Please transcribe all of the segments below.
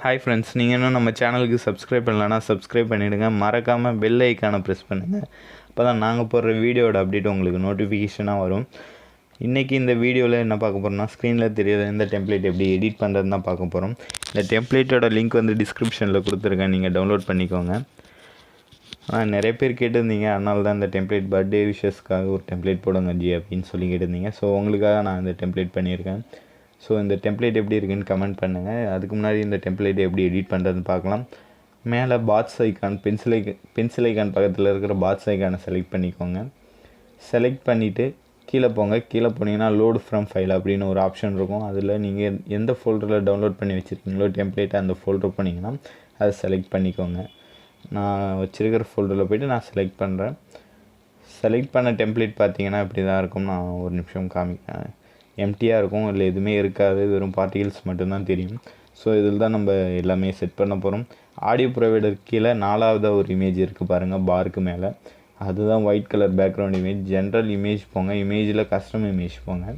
Hi friends, நீங்கள் இன்னும் நம்ம சேனலுக்கு சப்ஸ்கிரைப் பண்ணலன்னா சப்ஸ்கிரைப் பண்ணிவிடுங்க. மறக்காமல் பெல் ஐக்கானை ப்ரெஸ் பண்ணுங்கள். அப்போ தான் நாங்கள் போடுற வீடியோட அப்டேட் உங்களுக்கு நோட்டிஃபிகேஷனாக வரும். இன்றைக்கி இந்த வீடியோவில் என்ன பார்க்க போகிறோம்னா, ஸ்க்ரீனில் தெரியாத இந்த டெம்ப்ளேட் எப்படி எடிட் பண்ணுறதுன்னு தான் பார்க்க போகிறோம். இந்த டெம்ப்ளேட்டோட லிங்க் வந்து டிஸ்கிரிப்ஷனில் கொடுத்துருக்கேன், நீங்கள் டவுன்லோட் பண்ணிக்கோங்க. நிறைய பேர் கேட்டிருந்தீங்க, அதனால தான் இந்த டெம்ப்ளேட் பர்த்டே விஷஸ்க்காக ஒரு டெம்ப்ளேட் போடுங்க ஜி அப்படின்னு சொல்லி கேட்டிருந்தீங்க. ஸோ உங்களுக்காக நான் இந்த டெம்ப்ளேட் பண்ணியிருக்கேன். ஸோ இந்த டெம்ப்ளேட் எப்படி இருக்குன்னு கமெண்ட் பண்ணுங்கள். அதுக்கு முன்னாடி இந்த டெம்ப்ளேட் எப்படி எடிட் பண்ணுறதுன்னு பார்க்கலாம். மேலே பாட்ஸ் ஐக்கான், பென்சில் ஐக்கான் பக்கத்தில் இருக்கிற பாட்ஸ் ஐக்கானை செலக்ட் பண்ணிக்கோங்க. செலக்ட் பண்ணிவிட்டு கீழே போங்க. கீழே போனீங்கன்னா லோடு ஃப்ரம் ஃபைல் அப்படின்னு ஒரு ஆப்ஷன் இருக்கும். அதில் நீங்கள் எந்த ஃபோல்டரில் டவுன்லோட் பண்ணி வச்சுருக்கீங்களோ டெம்ப்ளேட்டை அந்த ஃபோல்டர் போனீங்கன்னா அதை செலக்ட் பண்ணிக்கோங்க. நான் வச்சுருக்கிற ஃபோல்டரில் போய்ட்டு நான் செலக்ட் பண்ணுறேன். செலக்ட் பண்ண டெம்ப்ளேட் பார்த்தீங்கன்னா இப்படி தான் இருக்கும். நான் ஒரு நிமிஷம் காமிக்கிறேன். எம்டியாக இருக்கும், இல்லை எதுவுமே இருக்காது, வெறும் பார்ட்டிகல்ஸ் மட்டும்தான் தெரியும். ஸோ இதில் தான் நம்ம எல்லாமே செட் பண்ண போகிறோம். ஆடியோ ப்ரொவைடர் கீழே 4வது ஒரு இமேஜ் இருக்குது பாருங்கள், பாருக்கு மேலே. அதுதான் white colour background image. General image போங்க, இமேஜில் கஸ்டம் இமேஜ் போங்க.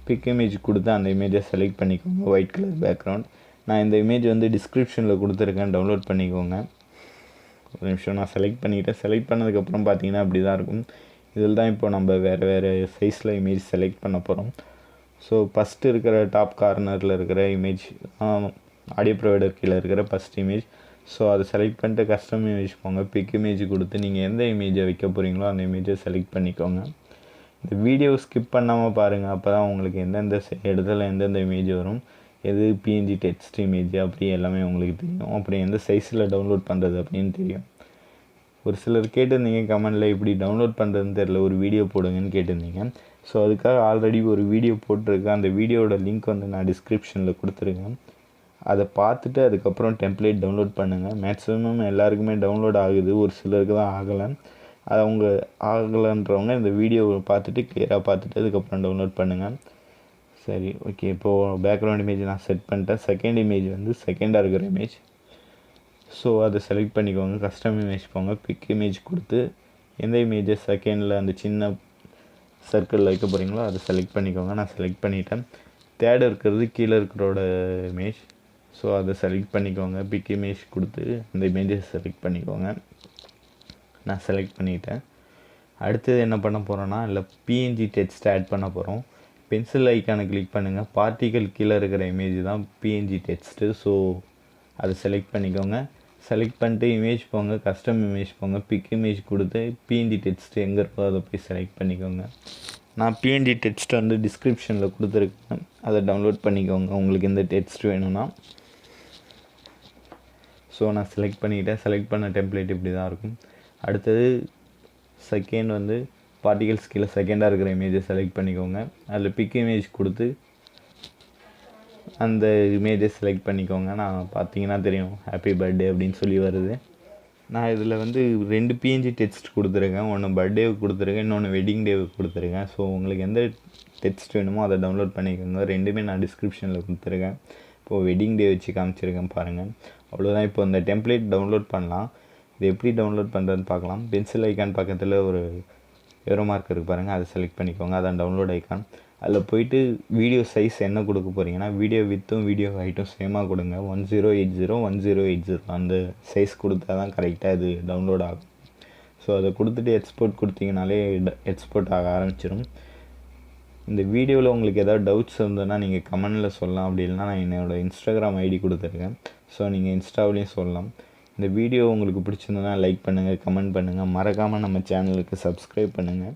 பிக் இமேஜ் கொடுத்து அந்த இமேஜை செலக்ட் பண்ணிக்கோங்க, ஒயிட் கலர் பேக்ரவுண்ட். நான் இந்த இமேஜ் வந்து டிஸ்கிரிப்ஷனில் கொடுத்துருக்கேன், டவுன்லோட் பண்ணிக்கோங்க. ஒரு நிமிஷம் நான் செலக்ட் பண்ணிவிட்டேன். செலக்ட் பண்ணதுக்கப்புறம் பார்த்தீங்கன்னா அப்படி தான் இருக்கும். இதில் தான் இப்போ நம்ம வேறு சைஸில் இமேஜ் செலக்ட் பண்ண போகிறோம். ஸோ ஃபஸ்ட்டு இருக்கிற டாப் கார்னரில் இருக்கிற இமேஜ் ஆடியோ ப்ரொவைடர் கீழே இருக்கிற ஃபஸ்ட் இமேஜ். ஸோ அதை செலக்ட் பண்ணிட்டு கஸ்டம் இமேஜ் போங்க. பிக் இமேஜ் கொடுத்து நீங்கள் எந்த இமேஜை வைக்க போகிறீங்களோ அந்த இமேஜை செலக்ட் பண்ணிக்கோங்க. இந்த வீடியோ ஸ்கிப் பண்ணாமல் பாருங்கள், அப்போ தான் உங்களுக்கு எந்தெந்த இடத்துல எந்தெந்த இமேஜ் வரும், எது பிஎன்ஜி டெக்ஸ்ட் இமேஜ் அப்படி எல்லாமே உங்களுக்கு தெரியும். அப்படி எந்த சைஸில் டவுன்லோட் பண்ணுறது அப்படின்னு தெரியும். ஒரு சிலர் கேட்டிருந்தீங்க கமெண்டில், இப்படி டவுன்லோட் பண்ணுறதுன்னு தெரியல, ஒரு வீடியோ போடுங்கன்னு கேட்டிருந்தீங்க. ஸோ அதுக்காக ஆல்ரெடி ஒரு வீடியோ போட்டிருக்கேன். அந்த வீடியோட லிங்க் வந்து நான் டிஸ்கிரிப்ஷனில் கொடுத்துருக்கேன். அதை பார்த்துட்டு அதுக்கப்புறம் டெம்ப்ளேட் டவுன்லோட் பண்ணுங்கள். மேக்ஸிமம் எல்லாருக்குமே டவுன்லோட் ஆகுது, ஒரு சிலருக்கு தான் ஆகலை. அது அவங்க ஆகலைன்றவங்க இந்த வீடியோவை பார்த்துட்டு கிளியராக பார்த்துட்டு அதுக்கப்புறம் டவுன்லோட் பண்ணுங்கள். சரி, ஓகே. இப்போது பேக்ரவுண்ட் இமேஜ் நான் செட் பண்ணிட்டேன். செகண்ட் இமேஜ் வந்து செகண்டாக இருக்கிற இமேஜ். ஸோ அதை செலக்ட் பண்ணிக்கோங்க. கஸ்டம் இமேஜ் போங்க. பிக் இமேஜ் கொடுத்து எந்த இமேஜை செகண்டில் அந்த சின்ன சர்க்கிளில் வைக்க போகிறீங்களோ அதை செலக்ட் பண்ணிக்கோங்க. நான் செலக்ட் பண்ணிட்டேன். தேர்ட் இருக்கிறது கீழே இருக்கிறோட இமேஜ். ஸோ அதை செலக்ட் பண்ணிக்கோங்க. பிக் இமேஜ் கொடுத்து அந்த இமேஜை செலக்ட் பண்ணிக்கோங்க. நான் செலக்ட் பண்ணிட்டேன். அடுத்தது என்ன பண்ண போகிறோன்னா, இல்லை பிஎன்ஜி டெக்ஸ்ட் ஆட் பண்ண போகிறோம். பென்சில் ஐக்கானை கிளிக் பண்ணுங்கள். பார்ட்டிகல் கீழே இருக்கிற இமேஜ் தான் பிஎன்ஜி டெக்ஸ்ட்டு. ஸோ அதை செலக்ட் பண்ணிக்கோங்க. செலக்ட் பண்ணிட்டு இமேஜ் போங்க, கஸ்டம் இமேஜ் போங்க. பிக் இமேஜ் கொடுத்து பிஎன்ஜி டெக்ஸ்ட் எங்கே இருக்கோ அதை போய் செலக்ட் பண்ணிக்கோங்க. நான் பிஎன்ஜி டெக்ஸ்ட் வந்து டிஸ்கிரிப்ஷனில் கொடுத்துருக்கேன், அதை டவுன்லோட் பண்ணிக்கோங்க உங்களுக்கு இந்த டெக்ஸ்ட் வேணும்னா. ஸோ நான் செலக்ட் பண்ணிக்கிட்டேன். செலக்ட் பண்ண டெம்ப்ளேட் இப்படி தான் இருக்கும். அடுத்தது செகண்ட் வந்து பார்ட்டிகல்ஸ் கீழே செகண்டாக இருக்கிற இமேஜை செலக்ட் பண்ணிக்கோங்க. அதில் பிக் இமேஜ் கொடுத்து அந்த இமேஜை செலக்ட் பண்ணிக்கோங்க. நான் பார்த்தீங்கன்னா தெரியும், ஹாப்பி பர்த்டே அப்படின்னு சொல்லி வருது. நான் இதில் வந்து 2 பிஎன்ஜி டெக்ஸ்ட் கொடுத்துருக்கேன். ஒன்று பர்த்டேவுக்கு கொடுத்துருக்கேன், இன்னொன்று வெட்டிங் டேவுக்கு கொடுத்துருக்கேன். ஸோ உங்களுக்கு எந்த டெக்ஸ்ட் வேணுமோ அதை டவுன்லோட் பண்ணிக்கோங்க. ரெண்டுமே நான் டிஸ்கிரிப்ஷனில் கொடுத்துருக்கேன். இப்போது வெட்டிங் டே வச்சு காமிச்சிருக்கேன் பாருங்கள். அவ்வளோதான். இப்போ இந்த டெம்ப்ளேட் டவுன்லோட் பண்ணலாம். இது எப்படி டவுன்லோட் பண்ணுறதுன்னு பார்க்கலாம். பென்சில் ஐக்கான் பக்கத்தில் ஒரு ஏரோ மார்க் இருக்குது பாருங்கள், அதை செலக்ட் பண்ணிக்கோங்க. அதான் டவுன்லோட் ஐக்கான். அதில் போய்ட்டு வீடியோ சைஸ் என்ன கொடுக்க போகிறீங்கன்னா, வீடியோ வித்தும் வீடியோ ஹைட்டும் சேமாக கொடுங்க. 1080 அந்த சைஸ் கொடுத்தா தான் கரெக்டாக இது டவுன்லோட் ஆகும். ஸோ அதை கொடுத்துட்டு எக்ஸ்போர்ட் கொடுத்தீங்கனாலே எக்ஸ்போர்ட் ஆக ஆரம்பிச்சிடும். இந்த வீடியோவில் உங்களுக்கு ஏதாவது டவுட்ஸ் இருந்ததுன்னா நீங்கள் கமெண்டில் சொல்லலாம். அப்படி இல்லைனா நான் என்னோடய இன்ஸ்டாகிராம் ஐடி கொடுத்துருக்கேன். ஸோ நீங்கள் இன்ஸ்டாவிலையும் சொல்லலாம். இந்த வீடியோ உங்களுக்கு பிடிச்சிருந்ததுன்னா லைக் பண்ணுங்கள், கமெண்ட் பண்ணுங்கள். மறக்காமல் நம்ம சேனலுக்கு சப்ஸ்கிரைப் பண்ணுங்கள்.